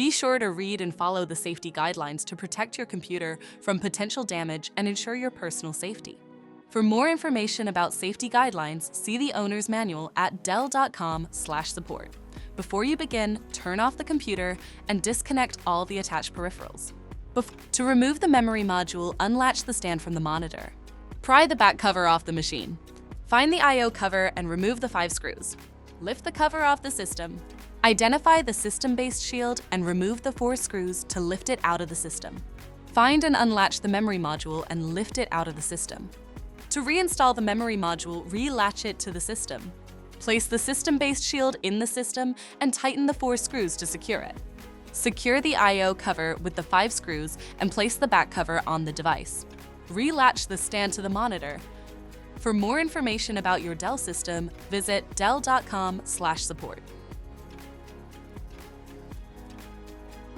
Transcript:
Be sure to read and follow the safety guidelines to protect your computer from potential damage and ensure your personal safety. For more information about safety guidelines, see the owner's manual at dell.com/support. Before you begin, turn off the computer and disconnect all the attached peripherals. To remove the memory module, unlatch the stand from the monitor. Pry the back cover off the machine. Find the I/O cover and remove the 5 screws. Lift the cover off the system. Identify the system-based shield and remove the 4 screws to lift it out of the system. Find and unlatch the memory module and lift it out of the system. To reinstall the memory module, re-latch it to the system. Place the system-based shield in the system and tighten the 4 screws to secure it. Secure the I/O cover with the 5 screws and place the back cover on the device. Re-latch the stand to the monitor. For more information about your Dell system, visit dell.com/support.